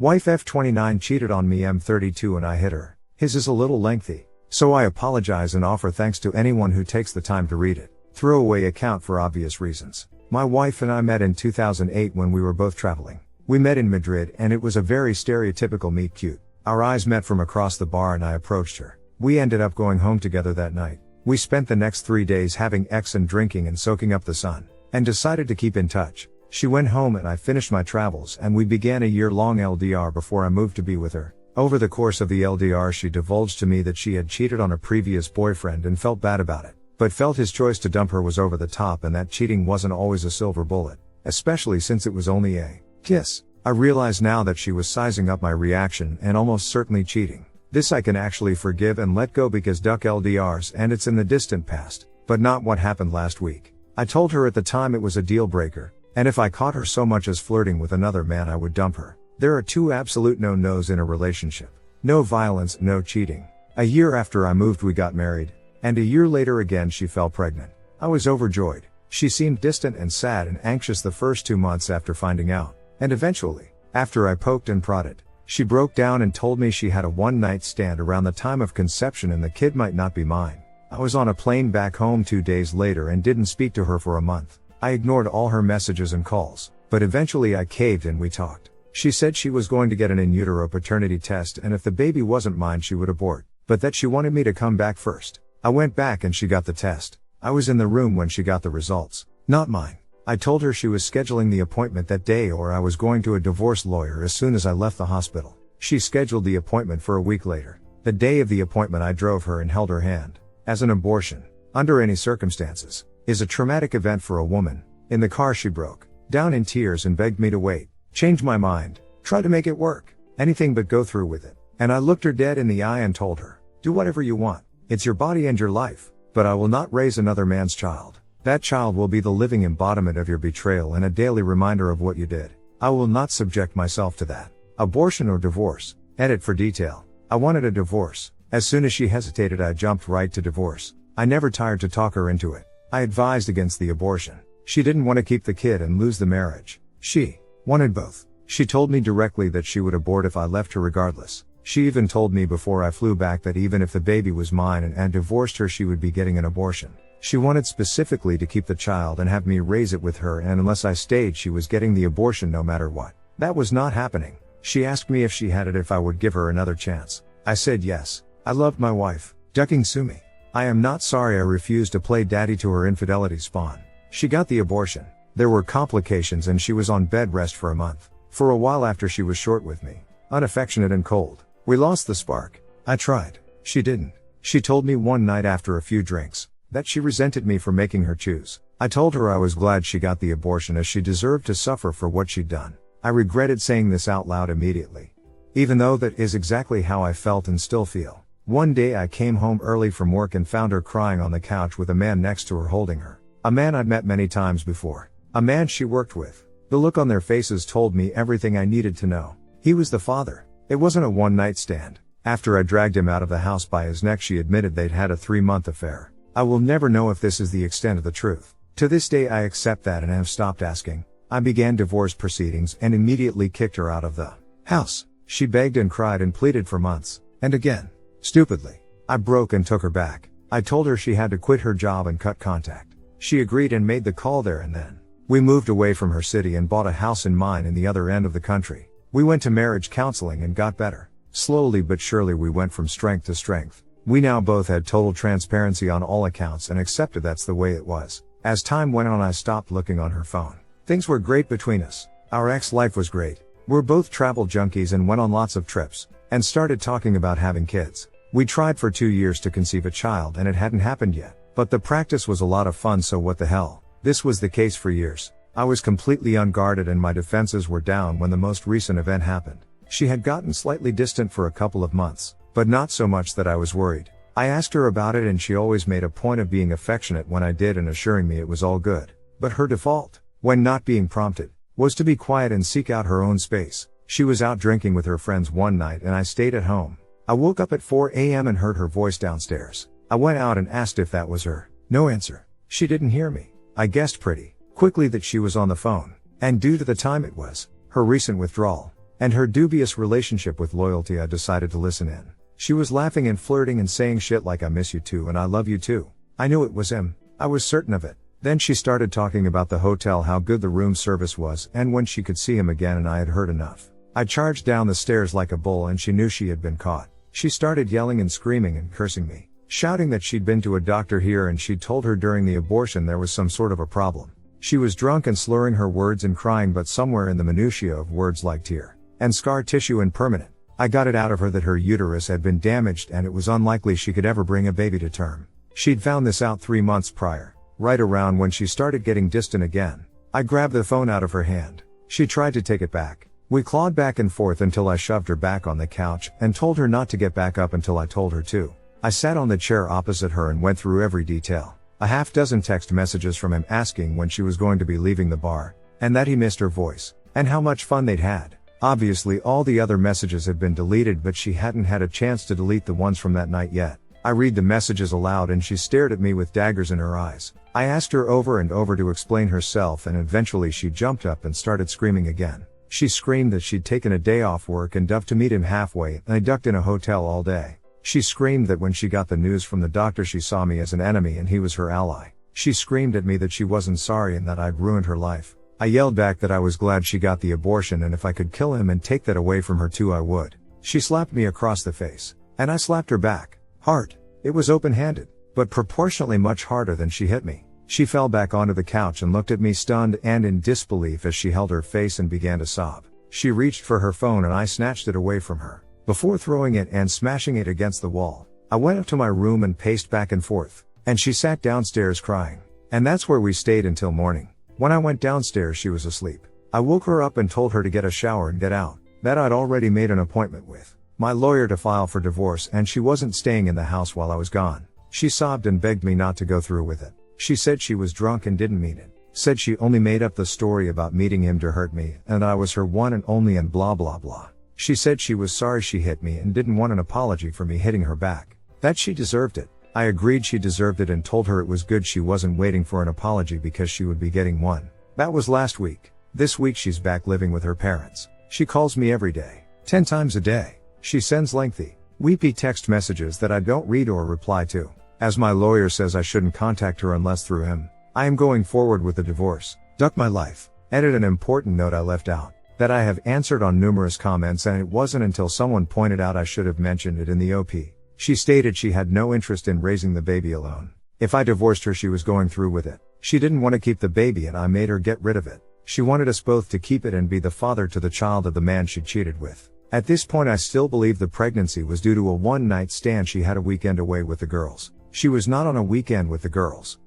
Wife F29 cheated on me. I'm 32 and I hit her. His is a little lengthy, so I apologize and offer thanks to anyone who takes the time to read it. Throwaway account for obvious reasons. My wife and I met in 2008 when we were both traveling. We met in Madrid and it was a very stereotypical meet cute. Our eyes met from across the bar and I approached her. We ended up going home together that night. We spent the next 3 days having X and drinking and soaking up the sun, and decided to keep in touch. She went home and I finished my travels and we began a year-long LDR before I moved to be with her. Over the course of the LDR she divulged to me that she had cheated on a previous boyfriend and felt bad about it, but felt his choice to dump her was over the top and that cheating wasn't always a silver bullet, especially since it was only a kiss. I realize now that she was sizing up my reaction and almost certainly cheating. This I can actually forgive and let go because duck LDRs and it's in the distant past, but not what happened last week. I told her at the time it was a deal breaker, and if I caught her so much as flirting with another man I would dump her. There are two absolute no-nos in a relationship. No violence, no cheating. A year after I moved we got married, and a year later again she fell pregnant. I was overjoyed. She seemed distant and sad and anxious the first 2 months after finding out, and eventually, after I poked and prodded, she broke down and told me she had a one-night stand around the time of conception and the kid might not be mine. I was on a plane back home 2 days later and didn't speak to her for a month. I ignored all her messages and calls, but eventually I caved and we talked. She said she was going to get an in utero paternity test and if the baby wasn't mine she would abort, but that she wanted me to come back first. I went back and she got the test. I was in the room when she got the results. Not mine. I told her she was scheduling the appointment that day or I was going to a divorce lawyer as soon as I left the hospital. She scheduled the appointment for a week later. The day of the appointment I drove her and held her hand. As an abortion, under any circumstances, is a traumatic event for a woman. In the car she broke down in tears and begged me to wait. Changed my mind. Tried to make it work. Anything but go through with it. And I looked her dead in the eye and told her, do whatever you want. It's your body and your life, but I will not raise another man's child. That child will be the living embodiment of your betrayal and a daily reminder of what you did. I will not subject myself to that. Abortion or divorce. Edit for detail. I wanted a divorce. As soon as she hesitated I jumped right to divorce. I never tired to talk her into it. I advised against the abortion. She didn't want to keep the kid and lose the marriage. She wanted both. She told me directly that she would abort if I left her regardless. She even told me before I flew back that even if the baby was mine and divorced her she would be getting an abortion. She wanted specifically to keep the child and have me raise it with her, and unless I stayed she was getting the abortion no matter what. That was not happening. She asked me if she had it if I would give her another chance. I said yes. I loved my wife. Ducking sue me. I am not sorry I refused to play daddy to her infidelity spawn. She got the abortion. There were complications and she was on bed rest for a month. For a while after she was short with me. Unaffectionate and cold. We lost the spark. I tried. She didn't. She told me one night after a few drinks that she resented me for making her choose. I told her I was glad she got the abortion as she deserved to suffer for what she'd done. I regretted saying this out loud immediately. Even though that is exactly how I felt and still feel. One day I came home early from work and found her crying on the couch with a man next to her holding her. A man I'd met many times before. A man she worked with. The look on their faces told me everything I needed to know. He was the father. It wasn't a one-night stand. After I dragged him out of the house by his neck she admitted they'd had a 3-month affair. I will never know if this is the extent of the truth. To this day I accept that and have stopped asking. I began divorce proceedings and immediately kicked her out of the house. She begged and cried and pleaded for months. And again. Stupidly. I broke and took her back. I told her she had to quit her job and cut contact. She agreed and made the call there and then. We moved away from her city and bought a house in mine in the other end of the country. We went to marriage counseling and got better. Slowly but surely we went from strength to strength. We now both had total transparency on all accounts and accepted that's the way it was. As time went on I stopped looking on her phone. Things were great between us. Our ex-life was great. We're both travel junkies and went on lots of trips. And started talking about having kids. We tried for 2 years to conceive a child and it hadn't happened yet. But the practice was a lot of fun, so what the hell. This was the case for years. I was completely unguarded and my defenses were down when the most recent event happened. She had gotten slightly distant for a couple of months, but not so much that I was worried. I asked her about it and she always made a point of being affectionate when I did and assuring me it was all good. But her default, when not being prompted, was to be quiet and seek out her own space. She was out drinking with her friends one night and I stayed at home. I woke up at 4 a.m. and heard her voice downstairs. I went out and asked if that was her. No answer. She didn't hear me. I guessed pretty quickly that she was on the phone, and due to the time it was, her recent withdrawal, and her dubious relationship with loyalty, I decided to listen in. She was laughing and flirting and saying shit like I miss you too and I love you too. I knew it was him. I was certain of it. Then she started talking about the hotel, how good the room service was, and when she could see him again, and I had heard enough. I charged down the stairs like a bull and she knew she had been caught. She started yelling and screaming and cursing me, shouting that she'd been to a doctor here and she'd told her during the abortion there was some sort of a problem. She was drunk and slurring her words and crying, but somewhere in the minutiae of words like tear and scar tissue and permanent, I got it out of her that her uterus had been damaged and it was unlikely she could ever bring a baby to term. She'd found this out 3 months prior, right around when she started getting distant again. I grabbed the phone out of her hand. She tried to take it back. We clawed back and forth until I shoved her back on the couch and told her not to get back up until I told her to. I sat on the chair opposite her and went through every detail. A half dozen text messages from him asking when she was going to be leaving the bar, and that he missed her voice, and how much fun they'd had. Obviously all the other messages had been deleted, but she hadn't had a chance to delete the ones from that night yet. I read the messages aloud and she stared at me with daggers in her eyes. I asked her over and over to explain herself, and eventually she jumped up and started screaming again. She screamed that she'd taken a day off work and ducked to meet him halfway, and I ducked in a hotel all day. She screamed that when she got the news from the doctor she saw me as an enemy and he was her ally. She screamed at me that she wasn't sorry and that I'd ruined her life. I yelled back that I was glad she got the abortion, and if I could kill him and take that away from her too, I would. She slapped me across the face, and I slapped her back. Hard. It was open-handed, but proportionally much harder than she hit me. She fell back onto the couch and looked at me stunned and in disbelief as she held her face and began to sob. She reached for her phone and I snatched it away from her, before throwing it and smashing it against the wall. I went up to my room and paced back and forth, and she sat downstairs crying. And that's where we stayed until morning. When I went downstairs she was asleep. I woke her up and told her to get a shower and get out, that I'd already made an appointment with my lawyer to file for divorce and she wasn't staying in the house while I was gone. She sobbed and begged me not to go through with it. She said she was drunk and didn't mean it. Said she only made up the story about meeting him to hurt me, and I was her one and only and blah blah blah. She said she was sorry she hit me and didn't want an apology for me hitting her back. That she deserved it. I agreed she deserved it and told her it was good she wasn't waiting for an apology because she would be getting one. That was last week. This week she's back living with her parents. She calls me every day, 10 times a day. She sends lengthy, weepy text messages that I don't read or reply to. As my lawyer says I shouldn't contact her unless through him, I am going forward with the divorce. Duck my life. Edit an important note I left out, that I have answered on numerous comments, and it wasn't until someone pointed out I should have mentioned it in the OP. She stated she had no interest in raising the baby alone. If I divorced her she was going through with it. She didn't want to keep the baby and I made her get rid of it. She wanted us both to keep it and be the father to the child of the man she cheated with. At this point I still believe the pregnancy was due to a one-night stand. She had a weekend away with the girls. She was not on a weekend with the girls.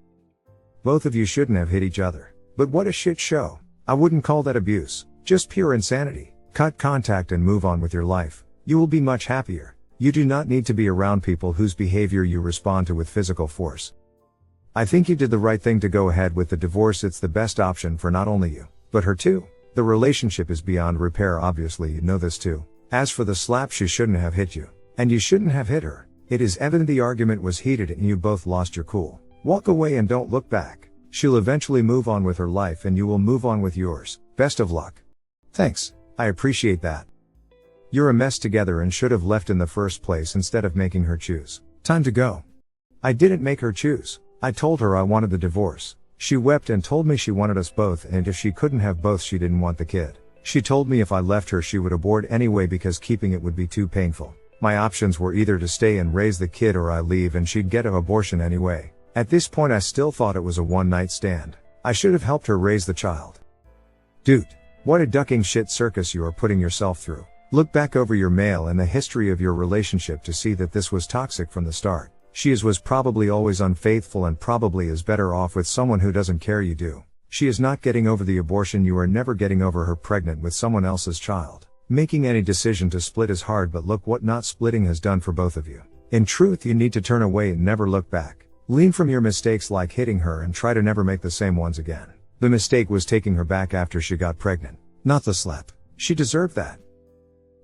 Both of you shouldn't have hit each other. But what a shit show. I wouldn't call that abuse. Just pure insanity. Cut contact and move on with your life. You will be much happier. You do not need to be around people whose behavior you respond to with physical force. I think you did the right thing to go ahead with the divorce. It's the best option for not only you, but her too. The relationship is beyond repair, obviously you know this too. As for the slap, she shouldn't have hit you. And you shouldn't have hit her. It is evident the argument was heated and you both lost your cool. Walk away and don't look back. She'll eventually move on with her life and you will move on with yours. Best of luck. Thanks. I appreciate that. You're a mess together and should have left in the first place instead of making her choose. Time to go. I didn't make her choose. I told her I wanted the divorce. She wept and told me she wanted us both, and if she couldn't have both she didn't want the kid. She told me if I left her she would abort anyway because keeping it would be too painful. My options were either to stay and raise the kid or I leave and she'd get an abortion anyway. At this point I still thought it was a one-night stand. I should have helped her raise the child. Dude, what a ducking shit circus you are putting yourself through. Look back over your mail and the history of your relationship to see that this was toxic from the start. She was probably always unfaithful and probably is better off with someone who doesn't care you do. She is not getting over the abortion. You are never getting over her pregnant with someone else's child. Making any decision to split is hard, but look what not splitting has done for both of you. In truth, you need to turn away and never look back. Lean from your mistakes like hitting her and try to never make the same ones again. The mistake was taking her back after she got pregnant, not the slap. She deserved that.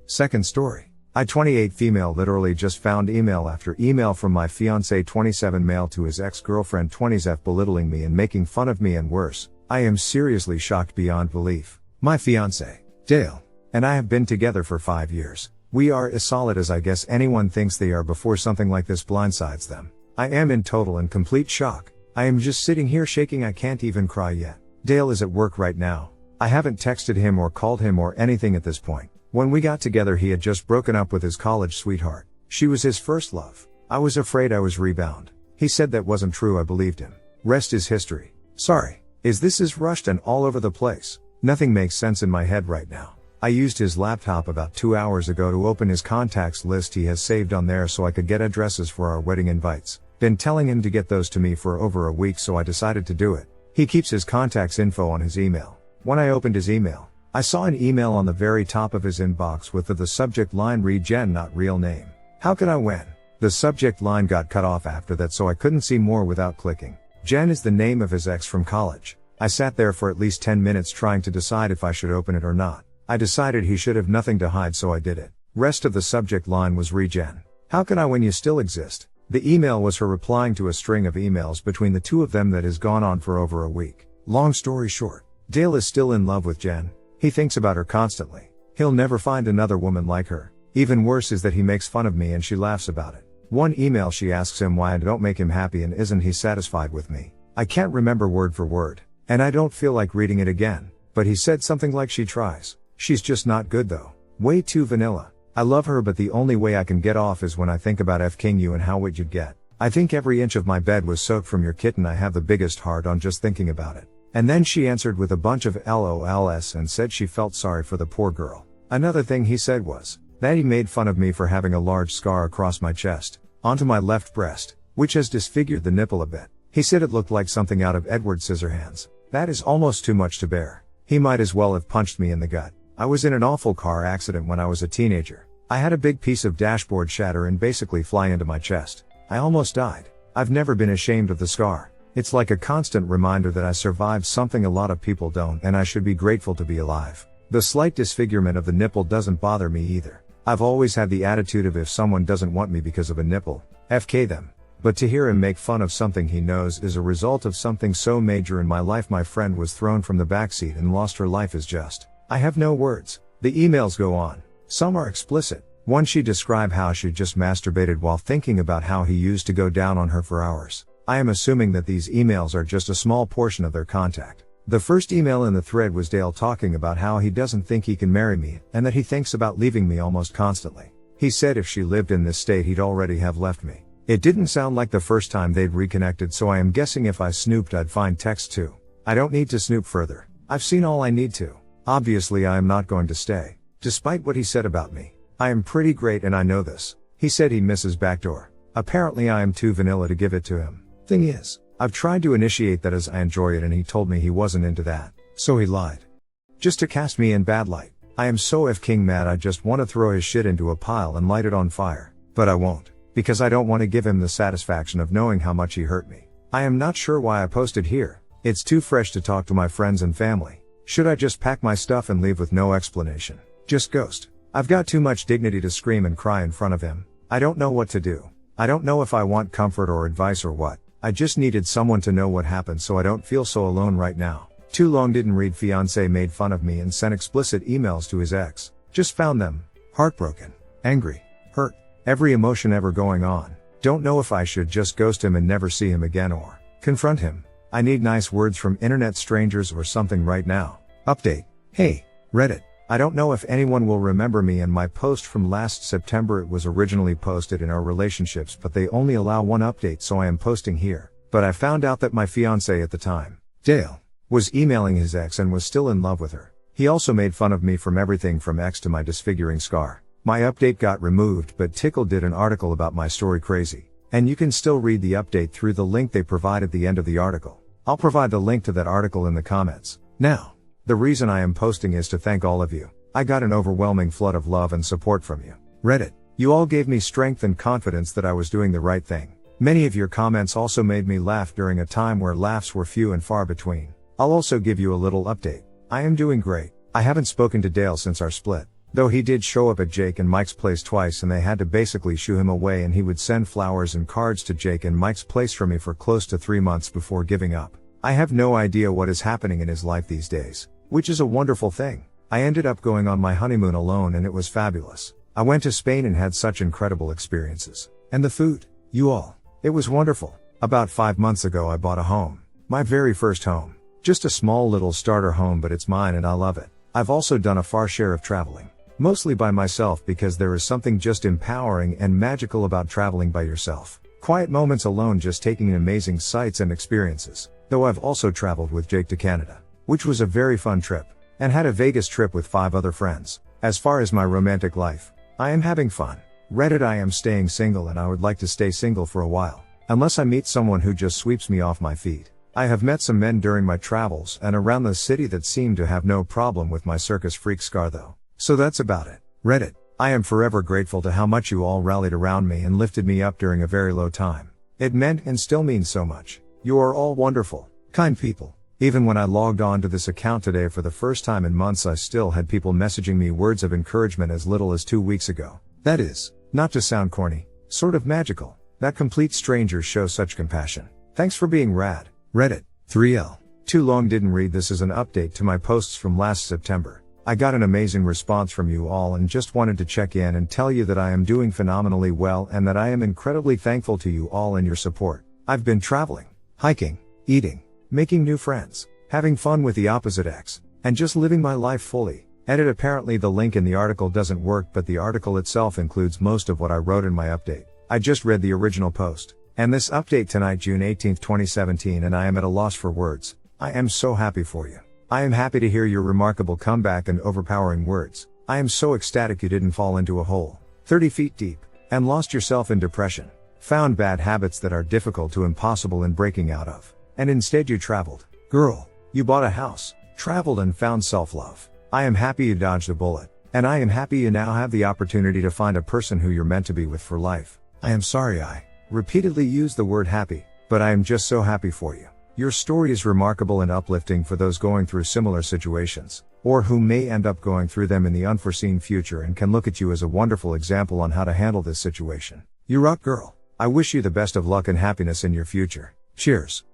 Second story. I 28 female literally just found email after email from my fiancé 27 male to his ex-girlfriend 20s belittling me and making fun of me and worse. I am seriously shocked beyond belief. My fiancé, Dale. and I have been together for 5 years. We are as solid as I guess anyone thinks they are before something like this blindsides them. I am in total and complete shock. I am just sitting here shaking. I can't even cry yet. Dale is at work right now. I haven't texted him or called him or anything at this point. When we got together he had just broken up with his college sweetheart. She was his first love. I was afraid I was rebound. He said that wasn't true. I believed him. Rest is history. Sorry. This is rushed and all over the place. Nothing makes sense in my head right now. I used his laptop about 2 hours ago to open his contacts list he has saved on there so I could get addresses for our wedding invites. Been telling him to get those to me for over a week, so I decided to do it. He keeps his contacts info on his email. When I opened his email, I saw an email on the very top of his inbox with the subject line read Jen not real name. How could I win? The subject line got cut off after that, so I couldn't see more without clicking. Jen is the name of his ex from college. I sat there for at least 10 minutes trying to decide if I should open it or not. I decided he should have nothing to hide, so I did it. Rest of the subject line was Regen. How can I when you still exist? The email was her replying to a string of emails between the two of them that has gone on for over a week. Long story short, Dale is still in love with Jen. He thinks about her constantly. He'll never find another woman like her. Even worse is that he makes fun of me and she laughs about it. One email she asks him why I don't make him happy and isn't he satisfied with me. I can't remember word for word, and I don't feel like reading it again, but he said something like she tries. She's just not good though. Way too vanilla. I love her, but the only way I can get off is when I think about F-king you and how what you'd get. I think every inch of my bed was soaked from your kitten. I have the biggest heart on just thinking about it. And then she answered with a bunch of LOLs and said she felt sorry for the poor girl. Another thing he said was that he made fun of me for having a large scar across my chest, onto my left breast, which has disfigured the nipple a bit. He said it looked like something out of Edward Scissorhands. That is almost too much to bear. He might as well have punched me in the gut. I was in an awful car accident when I was a teenager. I had a big piece of dashboard shatter and basically fly into my chest. I almost died. I've never been ashamed of the scar. It's like a constant reminder that I survived something a lot of people don't, and I should be grateful to be alive. The slight disfigurement of the nipple doesn't bother me either. I've always had the attitude of if someone doesn't want me because of a nipple, FK them. But to hear him make fun of something he knows is a result of something so major in my life. My friend was thrown from the backseat and lost her life is just. I have no words. The emails go on. Some are explicit. One she described how she just masturbated while thinking about how he used to go down on her for hours. I am assuming that these emails are just a small portion of their contact. The first email in the thread was Dale talking about how he doesn't think he can marry me, and that he thinks about leaving me almost constantly. He said if she lived in this state he'd already have left me. It didn't sound like the first time they'd reconnected, so I am guessing if I snooped I'd find text too. I don't need to snoop further. I've seen all I need to. Obviously I am not going to stay. Despite what he said about me, I am pretty great and I know this. He said he misses backdoor. Apparently I am too vanilla to give it to him. Thing is, I've tried to initiate that as I enjoy it and he told me he wasn't into that. So he lied. Just to cast me in bad light. I am so F-king mad I just want to throw his shit into a pile and light it on fire. But I won't. Because I don't want to give him the satisfaction of knowing how much he hurt me. I am not sure why I posted here. It's too fresh to talk to my friends and family. Should I just pack my stuff and leave with no explanation? Just ghost? I've got too much dignity to scream and cry in front of him. I don't know what to do. I don't know if I want comfort or advice or what. I just needed someone to know what happened so I don't feel so alone right now. Too long didn't read. Fiancé made fun of me and sent explicit emails to his ex. Just found them. Heartbroken. Angry. Hurt. Every emotion ever going on. Don't know if I should just ghost him and never see him again or confront him. I need nice words from internet strangers or something right now. Update. Hey, Reddit. I don't know if anyone will remember me and my post from last September. It was originally posted in our relationships, but they only allow one update, so I am posting here. But I found out that my fiancé at the time, Dale, was emailing his ex and was still in love with her. He also made fun of me from everything from ex to my disfiguring scar. My update got removed, but Tickle did an article about my story. Crazy. And you can still read the update through the link they provide at the end of the article. I'll provide the link to that article in the comments. Now, the reason I am posting is to thank all of you. I got an overwhelming flood of love and support from you. Reddit. You all gave me strength and confidence that I was doing the right thing. Many of your comments also made me laugh during a time where laughs were few and far between. I'll also give you a little update. I am doing great. I haven't spoken to Dale since our split. Though he did show up at Jake and Mike's place twice and they had to basically shoo him away, and he would send flowers and cards to Jake and Mike's place for me for close to 3 months before giving up. I have no idea what is happening in his life these days, which is a wonderful thing. I ended up going on my honeymoon alone and it was fabulous. I went to Spain and had such incredible experiences. And the food, you all. It was wonderful. About 5 months ago I bought a home. My very first home. Just a small little starter home, but it's mine and I love it. I've also done a fair share of traveling. Mostly by myself because there is something just empowering and magical about traveling by yourself. Quiet moments alone, just taking in amazing sights and experiences. Though I've also traveled with Jake to Canada, which was a very fun trip, and had a Vegas trip with 5 other friends. As far as my romantic life, I am having fun. Reddit, I am staying single and I would like to stay single for a while. Unless I meet someone who just sweeps me off my feet. I have met some men during my travels and around the city that seem to have no problem with my circus freak scar though. So that's about it. Reddit, I am forever grateful to how much you all rallied around me and lifted me up during a very low time. It meant and still means so much. You are all wonderful, kind people. Even when I logged on to this account today for the first time in months, I still had people messaging me words of encouragement as little as 2 weeks ago. That is, not to sound corny, sort of magical, that complete strangers show such compassion. Thanks for being rad. Reddit, 3L. Too long didn't read. This is an update to my posts from last September. I got an amazing response from you all and just wanted to check in and tell you that I am doing phenomenally well and that I am incredibly thankful to you all and your support. I've been traveling, hiking, eating, making new friends, having fun with the opposite X, and just living my life fully. Edit, apparently the link in the article doesn't work, but the article itself includes most of what I wrote in my update. I just read the original post. And this update tonight, June 18, 2017, and I am at a loss for words. I am so happy for you. I am happy to hear your remarkable comeback and overpowering words. I am so ecstatic you didn't fall into a hole 30 feet deep, and lost yourself in depression, found bad habits that are difficult to impossible in breaking out of, and instead you traveled. Girl, you bought a house, traveled and found self-love. I am happy you dodged a bullet, and I am happy you now have the opportunity to find a person who you're meant to be with for life. I am sorry I repeatedly used the word happy, but I am just so happy for you. Your story is remarkable and uplifting for those going through similar situations, or who may end up going through them in the unforeseen future, and can look at you as a wonderful example on how to handle this situation. You rock, girl. I wish you the best of luck and happiness in your future. Cheers.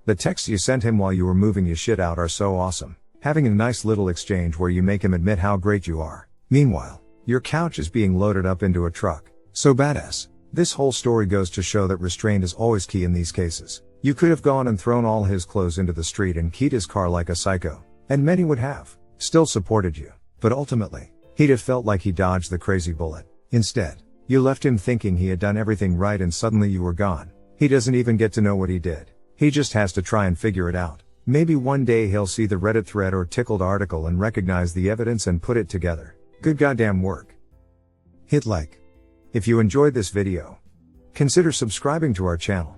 The texts you sent him while you were moving your shit out are so awesome. Having a nice little exchange where you make him admit how great you are. Meanwhile, your couch is being loaded up into a truck. So badass. This whole story goes to show that restraint is always key in these cases. You could have gone and thrown all his clothes into the street and keyed his car like a psycho. And many would have still supported you. But ultimately, he'd have felt like he dodged the crazy bullet. Instead, you left him thinking he had done everything right and suddenly you were gone. He doesn't even get to know what he did. He just has to try and figure it out. Maybe one day he'll see the Reddit thread or tickled article and recognize the evidence and put it together. Good goddamn work. Hit like. If you enjoyed this video, consider subscribing to our channel.